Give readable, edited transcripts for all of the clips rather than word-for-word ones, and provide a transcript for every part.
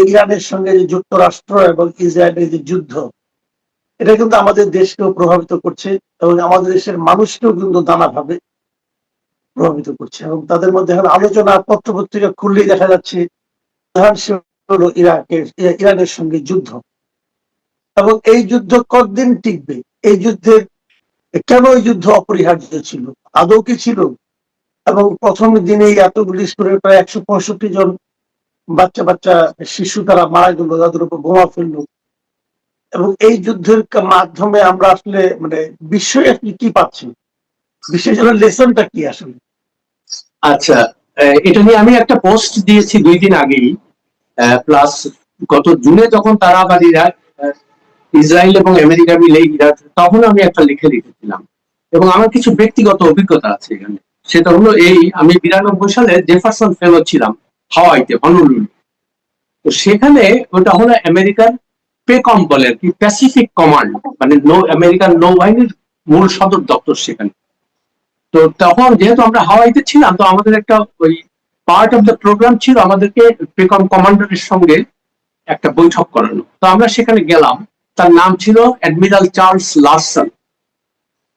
ইরানের সঙ্গে যে যুক্তরাষ্ট্র এবং ইসরায়েলের যে যুদ্ধ, এটা কিন্তু আমাদের দেশকেও প্রভাবিত করছে এবং আমাদের দেশের মানুষকেও কিন্তু নানাভাবে প্রভাবিত করছে। এবং তাদের মধ্যে এখন আলোচনা পত্র-পত্রিকা খুললেই দেখা যাচ্ছে প্রধান হলো ইরানের সঙ্গে যুদ্ধ। এবং এই যুদ্ধ কতদিন টিকবে? এই যুদ্ধের কেন এই যুদ্ধ অপরিহার্য ছিল? আদৌ কি ছিল? এবং প্রথম দিনেই এতগুলি স্কুলের প্রায় ১৬৫ জন বাচ্চা বাচ্চা শিশু তারা মারা গেল, তাদের উপর বোমা ফেললো। এবং এই যুদ্ধের মাধ্যমে আমরা আসলে মানে বিশ্বই আসলে কি পাচ্ছি? বিশ্বের জন্য লেসনটা কি আসলে? আচ্ছা, এটা নিয়ে আমি একটা পোস্ট দিয়েছি 2 দিন আগেই, প্লাস গত জুনে যখন তারা আবার ইসরায়েল এবং আমেরিকা মিলে ইরাক, তখন আমি একটা লিখে লিখেছিলাম। এবং আমার কিছু ব্যক্তিগত অভিজ্ঞতা আছে এখানে। সেটা হলো এই, আমি 92 সালে জেফারসন ফেলো ছিলাম হাওয়াইতে, হনুলুলু। তো সেখানে ওটা হলো আমেরিকার পেকম বলে আর কি, প্যাসিফিক কমান্ড, মানে আমেরিকার নৌবাহিনীর মূল সদর দপ্তর সেখানে। তো তখন যেহেতু আমরা হাওয়াইতে ছিলাম, তো আমাদের একটা ওই পার্ট অফ দ্য প্রোগ্রাম ছিল আমাদেরকে পেকম কমান্ডারের সঙ্গে একটা বৈঠক করানো। তো আমরা সেখানে গেলাম। তার নাম ছিল অ্যাডমিরাল চার্লস লারসন।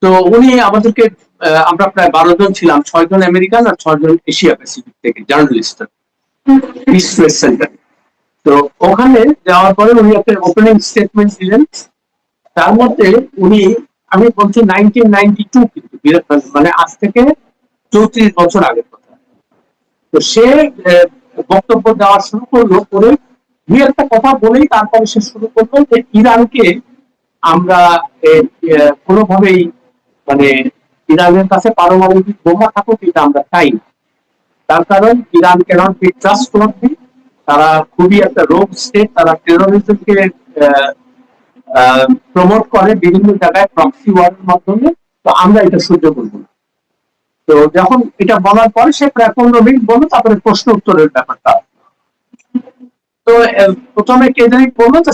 তো উনি আমাদেরকে, আমরা প্রায় 12 জন ছিলাম, 6 জন আমেরিকান আর 6 জন এশিয়া প্যাসিফিক থেকে জার্নালিস্ট, পিস প্রেস সেন্টার। তো ওখানে যাওয়ার পরে উনি একটা ওপেনিং স্টেটমেন্ট দিলেন। তার মধ্যে উনি, আমি বলছি 1992, কিন্তু মানে আজ থেকে 34 বছর আগের কথা। তো সে বক্তব্য দেওয়া শুরু করলো, করে দুই একটা কথা বলেই তারপরে সে শুরু করলো যে ইরানকে আমরা কোনোভাবেই, মানে ইরানের কাছে পারমাণবিক বোমা থাকুক এটা আমরা চাই না। তার কারণ ইরান ক্যানট বি ট্রাস্টওয়ার্দি, তারা খুবই একটা রোগ স্টেট, তারা টেরোরিজমকে প্রমোট করে বিভিন্ন জায়গায় প্রক্সি ওয়ারের মাধ্যমে। তো আমরা এটা সহ্য করবো না। তো যখন এটা বলার পরে সে প্রায় 15 মিনিট বললো, তারপরে প্রশ্ন উত্তরের ব্যাপারটা। তো প্রথমে কে জানি বললো, তো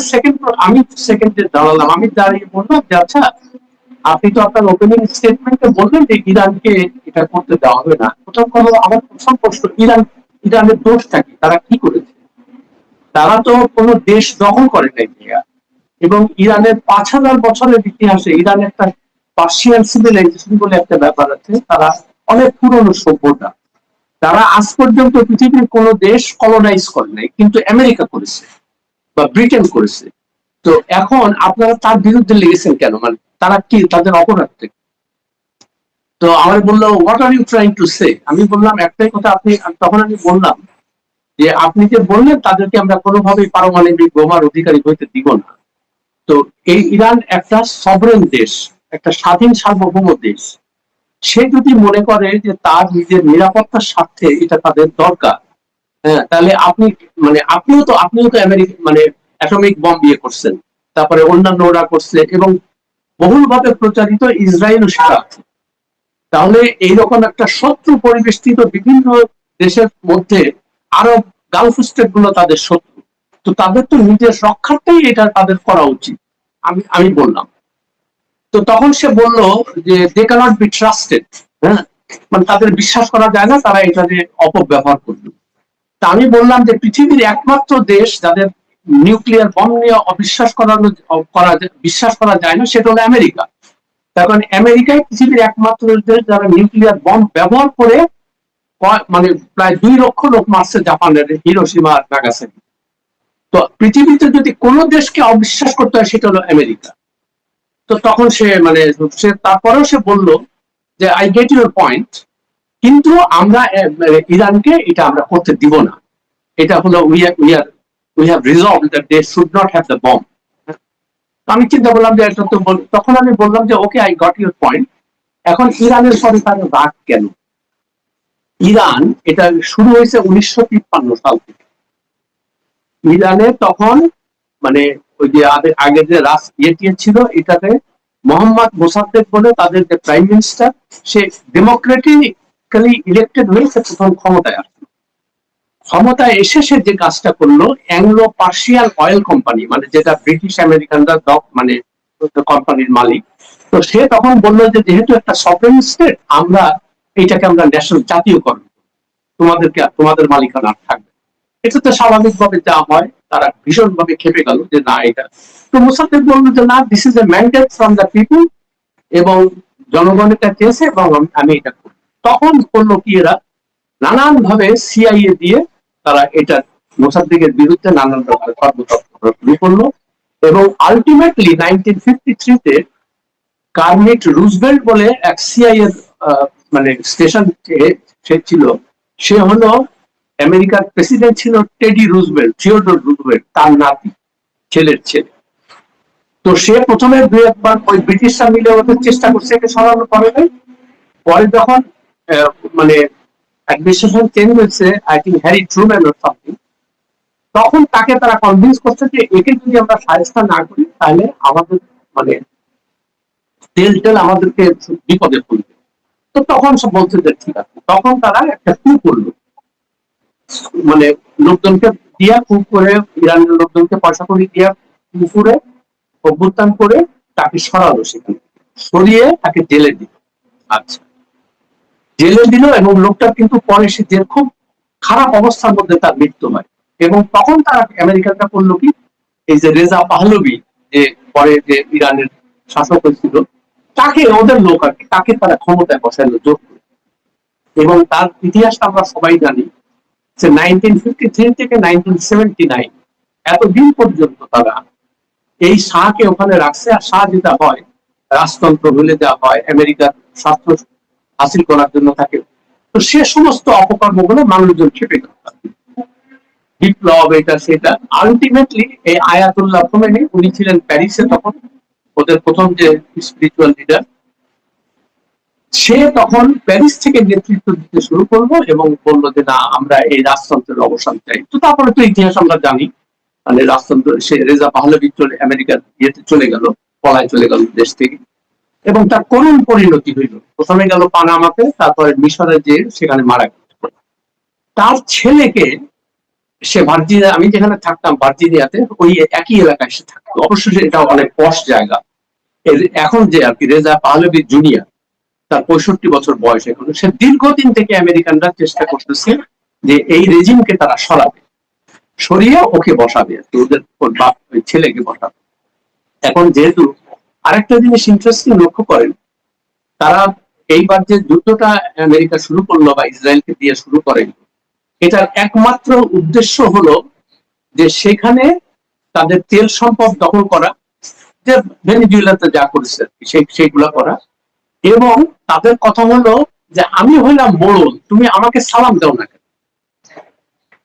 আমি সেকেন্ডে দাঁড়ালাম, আমি দাঁড়িয়ে বললাম যে আচ্ছা, আপনি তো আপনার ওপেনিং স্টেটমেন্টে বললেন যে ইরানকে এটা করতে দেওয়া হবে না। আমার প্রথম প্রশ্ন, ইরানের দোষটা কি? তারা কি করেছে? তারা তো কোনো দেশ দখল করে নাই। এবং ইরানের 5000 বছরের ইতিহাসে ইরান একটা পার্সিয়ান সিভিলাইজেশন বলে একটা ব্যাপার আছে, তারা অনেক পুরনো সভ্যতা। তারা আজ পর্যন্ত পৃথিবীর কোনো দেশ কলোনাইজ করে নাই, কিন্তু আমেরিকা করেছে বা ব্রিটেন করেছে। তো এখন আপনারা তার বিরুদ্ধে লেগেছেন কেন? মানে তারা কি, তাদের অপরাধ থেকে? তো আমার বললো, what are you trying to say? আমি বললাম একটাই কথা, তখন আমি বললাম যে আপনি যে বললেন তাদেরকে আমরা কোনোভাবেই পারমাণবিক বোমার অধিকারী হইতে দিব না। তো এই ইরান একটা সভরেন দেশ, একটা স্বাধীন সার্বভৌম দেশ। সে যদি মনে করে যে তার নিজের নিরাপত্তার স্বার্থে এটা তাদের দরকার, হ্যাঁ, তাহলে আপনিও তো আমেরিকা, মানে অ্যাটমিক বম্ব ইয়ে করছেন, তারপরে অন্যান্য ওরা করছে, এবং বহুলভাবে প্রচারিত ইসরায়েলও সেটা আছে। তাহলে এইরকম একটা শত্রু পরিবেষ্টিত বিভিন্ন দেশের মধ্যে আরব গালফ স্টেট গুলো তাদের শত্রু। তো তাদের তো নিজের রক্ষার্থেই এটা তাদের করা উচিত, আমি বললাম। তো তখন সে বলল যে দে ক্যানট বি ট্রাস্টেড, হ্যাঁ, মানে তাদের বিশ্বাস করা যায় না, তারা এটা যে অপব্যবহার করবে। তা আমি বললাম যে পৃথিবীর একমাত্র দেশ যাদের নিউক্লিয়ার বম নিয়ে বিশ্বাস করা যায় না, সেটা হলো আমেরিকা। তার কারণ আমেরিকায় পৃথিবীর একমাত্র দেশ যারা নিউক্লিয়ার বম ব্যবহার করে, মানে প্রায় 2 লক্ষ লোক মারছে জাপানের হিরোশিমা আর নাগাসাকি। তো পৃথিবীতে যদি কোনো দেশকে অবিশ্বাস করতে হয় সেটা হলো আমেরিকা। তো তখন সে তারপরেও সে বলল যে আই গেট ইউর পয়েন্ট, কিন্তু আমরা ইরানকে এটা আমরা করতে দিব না। এটা হলো we have resolved that they should not have the bomb. আমি চিন্তা করলাম যে এটা তো, তখন আমি বললাম যে ওকে, আই গট ইউর পয়েন্ট। এখন ইরানের সরকারের রাগ কেন? ইরান, এটা শুরু হয়েছে 1953 সাল থেকে। ইরানে তখন মানে ওই যে আগে যে ইয়ে ছিল, এটাতে মোহাম্মদ মোসাদ্দেক বলে তাদের যে প্রাইম মিনিস্টার, সে ডেমোক্রেটিক্যালি ইলেক্টেড হয়েছে প্রথম ক্ষমতায় আসছে। ক্ষমতায় এসে সে যে কাজটা করলো, অ্যাংলো পার্সিয়ান অয়েল কোম্পানি, মানে যেটা ব্রিটিশ আমেরিকানরা মানে কোম্পানির মালিক, তো সে তখন বললো যে যেহেতু একটা সভরেন স্টেট, আমরা ন্যাশনাল জাতীয়করণ, তোমাদের মালিকানা থাকবে। এটা তো স্বাভাবিকভাবে যা হয়। তারা ভীষণভাবে খেপে গেল যে না এটা। তো মোসাদ্দেক বললো যে না, this is a mandate from the people, এবং জনগণ এটা চেয়েছে এবং আমি এটা করি। তখন করলো কি, এরা নানান ভাবে সিআইএ দিয়ে তারা এটা মোসাদ্দেকের বিরুদ্ধে নানান রকমের কর্মতৎপরতা শুরু করলো, এবং আলটিমেটলি 1953-তে কার্নেট রুজভেল্ট বলে এক সিআইএ মানে স্টেশন সে ছিল, সে হলো আমেরিকার প্রেসিডেন্ট ছিল টেডি রুজভেল্ট, থিওডোর রুজভেল্ট, তার নাতি, ছেলের ছেলে। তো সে প্রথমে দুই একবার ওই ব্রিটিশরা মিলে ওদের চেষ্টা করছে একে সরানো, করে নাই। পরে যখন মানে অ্যাডমিনিস্ট্রেশন চেঞ্জ হয়েছে, I think Harry Truman or something, তখন তাকে তারা কনভিন্স করছে যে একে যদি আমরা সাহায্য না করি তাহলে আমাদের মানে তেল টেল আমাদেরকে বিপদে ফেলবে। তো তখন সব বলছে যে ঠিক আছে। তখন তারা একটা কু করলো, মানে লোকজনকে দিয়া কু করে, ইরানের লোকজনকে পয়সা করে দিয়া কু করে অভ্যুত্থান করে তাকে সরালো, সেখানে সরিয়ে তাকে জেলে দিল। আচ্ছা, জেলে দিল, এবং লোকটা কিন্তু পরে সে যে খুব খারাপ অবস্থার মধ্যে তার মৃত্যু হয়। এবং তখন তারা আমেরিকানরা করলো কি, এই যে রেজা পাহলভি, যে পরে যে ইরানের শাসক হয়েছিল, তাকে ওদের লোক আর কি, তাকে তারা ক্ষমতায় বসাইলো জোর করে। এবং তার ইতিহাসটা আমরা সবাই জানি যে 1953 থেকে 1979 এতদিন পর্যন্ত তারা এই শাহকে ওখানে রাখছে। আর শাহ যেটা হয়, রাজতন্ত্র হলে যা হয়, আমেরিকার স্বার্থ হাসিল করার জন্য থাকে। তো সে সমস্ত অপকর্মগুলো মানুষজন খেপে গেল, বিপ্লব এটা সেটা। আলটিমেটলি এই আয়াতুল্লাহ খোমেনি, উনি ছিলেন প্যারিসে তখন, ওদের প্রথম যে স্পিরিচুয়াল লিডার, সে তখন প্যারিস থেকে নেতৃত্ব দিতে শুরু করলো এবং বললো যে না, আমরা এই রাজতন্ত্রের অবসান চাই। তো তারপরে তো ইতিহাস আমরা জানি, মানে রাজতন্ত্র, সে রেজা পাহলভি চলে আমেরিকার ইয়েতে চলে গেল, পলায় চলে গেল দেশ থেকে, এবং তার করুণ পরিণতি হইল। প্রথমে গেল পানামাতে, তারপরে মিশরে যে সেখানে মারা গেল। তার ছেলেকে সে ভার্জিনিয়া, আমি যেখানে থাকতাম ভার্জিনিয়াতে, ওই একই এলাকায় সে থাকতো। অবশ্যই এটা অনেক পশ জায়গা। এখন যে আর কি রেজা পাহলভি জুনিয়র, তার 65 বছর বয়স এখন, সে দীর্ঘদিন থেকে আমেরিকানরা চেষ্টা করতেছে যে এই রেজিমকে তারা সরাবে, সরিয়ে ওকে বসাবে, ওদের বাপ ওই ছেলেকে বসাবে। এখন যেহেতু আরেকটা জিনিস ইন্টারেস্টিং লক্ষ্য করেন, তারা এইবার যে যুদ্ধটা আমেরিকা শুরু করলো বা ইসরায়েলকে দিয়ে শুরু করেন, এটার একমাত্র উদ্দেশ্য হলো যে সেখানে তাদের তেল সম্পদ দখল করা, যে ভেনিজুয়েলাতে যা করেছে সেইগুলা করা। এবং তাদের কথা হলো যে আমি হইলাম মোড়ল, তুমি আমাকে সালাম দাও না কেন।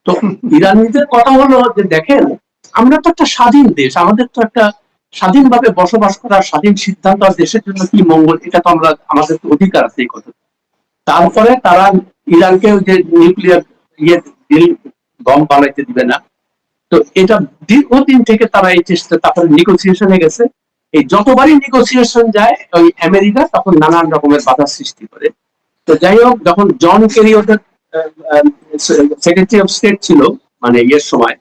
তো ইরানিদের কথা হলো যে দেখেন, আমরা তো একটা স্বাধীন দেশ, আমাদের তো একটা স্বাধীনভাবে বসবাস করার স্বাধীন সিদ্ধান্ত, দেশের জন্য কি মঙ্গল, এটা তো আমরা, আমাদের তো অধিকার আছে এই কথা। তারপরে তারা ইরানকে যে নিউক্লিয়ার ইয়ে বম বানাইতে দিবে না। তো এটা দীর্ঘদিন থেকে তারা এই চেষ্টা, তারপরে নেগোসিয়েশনে গেছে। এই যতবারই নেগোসিয়েশন যায়, ওই আমেরিকা তখন নানান রকমের বাধা সৃষ্টি করে। তো যাই হোক, যখন জন কেরি ওদের সেক্রেটারি অফ স্টেট ছিল, মানে ইয়ের সময়,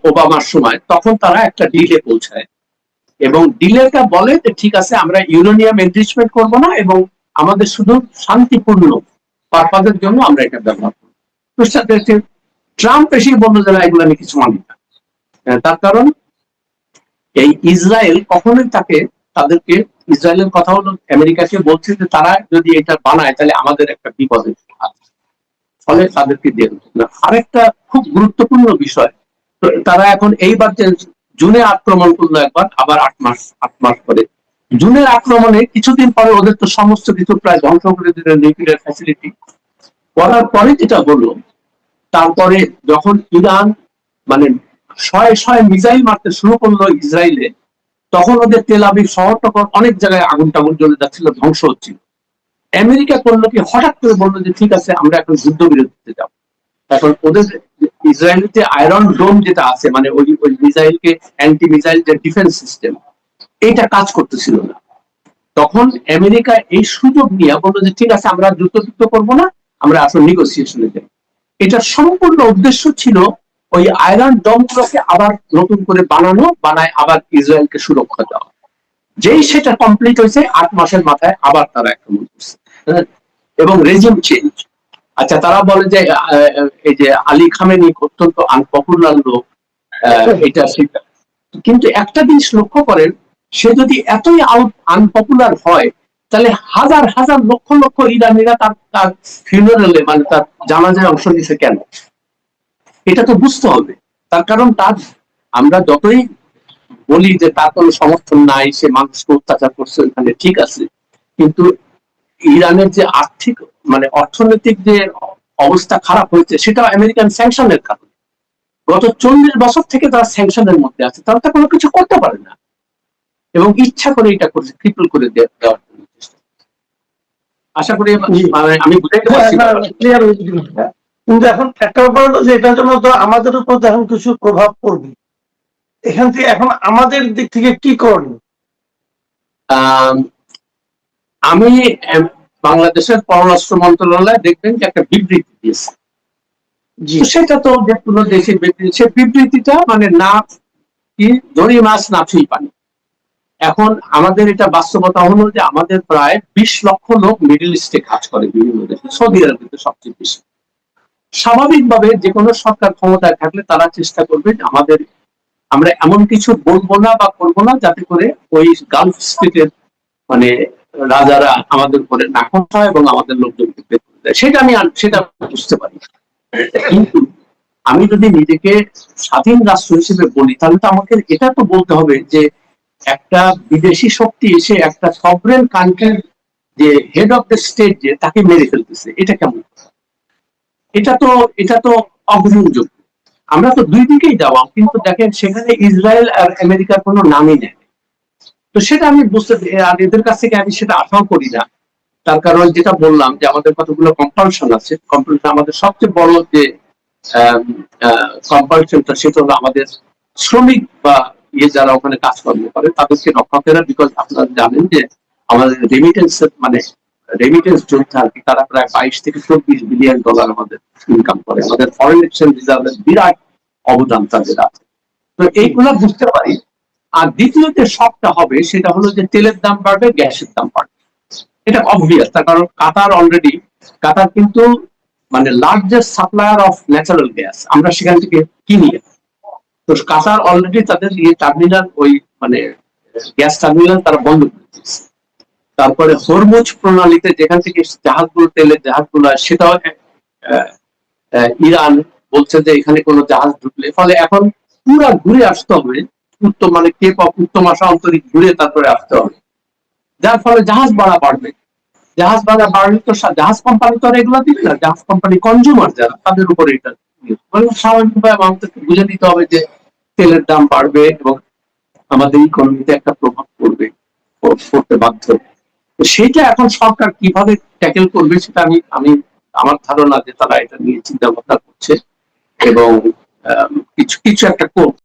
ওবামার সময়, তখন তারা একটা ডিলে পৌঁছায়, এবং ডিলেটা বলে যে ঠিক আছে, আমরা ইউরেনিয়াম এনরিচমেন্ট করবো না, এবং আমাদের শুধু শান্তিপূর্ণ পারপাজের জন্য আমরা এটা ব্যবহার করবো। ট্রাম্প এসে বললো যে এগুলো আমি কিছু মানি না। তার কারণ এই ইসরায়েল কখনোই তাদেরকে, ইসরায়েলের কথা হলো আমেরিকাকে বলছে যে তারা যদি এটা বানায় তাহলে আমাদের একটা বিপদে আছে, ফলে তাদেরকে দিয়ে না। আরেকটা খুব গুরুত্বপূর্ণ বিষয়, তারা এখন এইবার যে জুনে আক্রমণ করলো একবার, আবার 8 মাস পরে জুনের আক্রমণে কিছুদিন পরে ওদের তো সমস্ত কিছু প্রায় ধ্বংস করে দিল, নিউক্লিয়ার ফ্যাসিলিটি করার পরে যেটা হলো, তারপরে যখন ইরান মানে শয়ে শয়ে মিসাইল মারতে শুরু করলো ইসরায়েলে, তখন ওদের তেল আবিব শহর তখন অনেক জায়গায় আগুন টাগুন জ্বলে যাচ্ছিল, ধ্বংস হচ্ছিল। আমেরিকা করলো কি, হঠাৎ করে বললো যে ঠিক আছে, আমরা এখন যুদ্ধবিরতিতে যাবো। এখন ওদের ইসরায়েলিতে আয়রন ডোম যেটা আছে, মানে ওই ওই মিসাইলকে, অ্যান্টি মিসাইল যে ডিফেন্স সিস্টেম, এইটা কাজ করতেছিল না। তখন আমেরিকা এই সুযোগ নিয়ে বললো যে ঠিক আছে, আমরা যুদ্ধ করবো না, আমরা আসলে নেগোসিয়েশনে যাই। এটার সম্পূর্ণ উদ্দেশ্য ছিল ওই আয়রন ডোমগুলোকে আবার নতুন করে বানায় আবার ইসরায়েলকে সুরক্ষা দেওয়া। যেই সেটা কমপ্লিট হয়েছে, 8 মাসের মাথায় আবার তারা আক্রমণ করছে, এবং রেজিম চেঞ্জ। আচ্ছা, তারা বলে যে এই যে আলী খামেনি অত্যন্ত আনপপুলার লোক, এটা সেটা। কিন্তু একটা জিনিস লক্ষ্য করেন, সে যদি এতই আনপপুলার হয়, তাহলে হাজার হাজার লক্ষ লক্ষ ইরানিরা তার তার ফিউনারেলে মানে তার জানাজায় অংশ নিছে কেন? এটা তো বুঝতে হবে। তার কারণ তার, আমরা যতই বলি যে তার কোনো সমর্থন নাই, সে মানুষকে অত্যাচার করছে ওইখানে, ঠিক আছে, কিন্তু ইরানের যে আর্থিক মানে অর্থনৈতিক যে অবস্থা খারাপ হয়েছে সেটা আমেরিকান স্যাংশনের কারণে। গত 40 বছর থেকে তারা স্যাংশনের মধ্যে আছে, তারা তো কোনো কিছু করতে পারে না, এবং ইচ্ছা করে এটা করছে, ট্রিপল করে দেওয়ার জন্য চেষ্টা। আশা করি মানে আমি বুঝাইতে পারছি। ক্লিয়ার হয়েছে জিনিসটা। কিন্তু এখন একটা ব্যাপার হলো যে এটার জন্য তো আমাদের উপর তো এখন কিছু প্রভাব পড়বে। এখান থেকে এখন আমাদের দিক থেকে কি করণীয়? আমি বাংলাদেশের পররাষ্ট্র মন্ত্রণালয় দেখবেন যে একটা বিবৃতি দিয়েছে, সেটা তো যে কোনো দেশের বিবৃতি, সে বিবৃতিটা মানে না কি দড়ি মাছ না ছুঁই পানি। এখন আমাদের এটা বাস্তবতা হলো যে আমাদের প্রায় 20 লক্ষ লোক মিডল ইস্টে কাজ করে বিভিন্ন দেশে, সৌদি আরবে সবচেয়ে বেশি। স্বাভাবিকভাবে যে কোনো সরকার ক্ষমতায় থাকলে তারা চেষ্টা করবে আমাদের, আমরা এমন কিছু বলবো না বা করবো না যাতে করে ওই গালফ স্টেটের মানে রাজারা আমাদের উপরে নাকচ হয় এবং আমাদের লোকজনকে বের করে দেয়। সেটা আমি বুঝতে পারি। কিন্তু আমি যদি নিজেকে স্বাধীন রাষ্ট্র হিসেবে বলি, তাহলে তো আমাকে এটা তো বলতে হবে যে একটা বিদেশি শক্তি এসে একটা সভরেন কান্ট্রির যে হেড অফ দ্য স্টেট যে তাকে মেরে ফেলতেছে, এটা কেমন? এটা তো অগ্রহণযোগ্য। আমরা তো দুই দিকেই দেওয়া, কিন্তু দেখেন সেখানে ইসরায়েল আর আমেরিকার কোনো নামই নেই। তো সেটা আমি বুঝতে, আর এদের কাছ থেকে আমি সেটা আশাও করি না। তার কারণ যেটা বললাম যে আমাদের কতগুলো কম্পালশন আছে, কম্পালশন আমাদের সবচেয়ে বড় যে কম্পালশনটা সেটা হলো আমাদের শ্রমিক বা যারা ওখানে কাজকর্ম করে তাদেরকে রক্ষা করা। বিকজ আপনারা জানেন যে আমাদের রেমিটেন্স মানে রেমিটেন্স যোদ্ধা আর কি, তারা প্রায় 22 থেকে 24 বিলিয়ন ডলার আমাদের ইনকাম করে। আমাদের ফরেন এক্সচেঞ্জ রিজার্ভের বিরাট অবদান তাদের আছে। তো এইগুলো বুঝতে পারি। আর দ্বিতীয় যে শকটা হবে সেটা হলো যে তেলের দাম বাড়বে, গ্যাসের দাম বাড়বে। এটা অবভিয়াস। তার কারণ কাতার কিন্তু মানে largest supplier of natural gas, আমরা সেখান থেকে কিনি। তো কাতার অলরেডি তাদের টার্মিনাল ওই মানে গ্যাস টার্মিনাল তারা বন্ধ করে দিয়েছে। তারপরে হরমুজ প্রণালীতে যেখান থেকে জাহাজগুলো, তেলের জাহাজগুলো, সেটাও ইরান বলছে যে এখানে কোনো জাহাজ ঢুকলে, ফলে এখন পুরা ঘুরে আসতে হবে, উত্তর মানে কেপ অফ উত্তমাশা অন্তরিক ঘুরে তারপরে আসতে হবে, যার ফলে জাহাজ ভাড়া বাড়বে। জাহাজ ভাড়া বাড়লে তো জাহাজ কোম্পানি তো আর এগুলো দিবে না, জাহাজ কোম্পানি কনজিউমার যারা তাদের উপরে এটা স্বাভাবিকভাবে আমাদেরকে বুঝে নিতে হবে যে তেলের দাম বাড়বে এবং আমাদের ইকোনমিতে একটা প্রভাব পড়তে বাধ্য। সেটা এখন সরকার কিভাবে ট্যাকেল করবে সেটা আমি আমার ধারণা যে তারা এটা নিয়ে চিন্তা ভাবনা করছে এবং কিছু কিছু একটা করবে।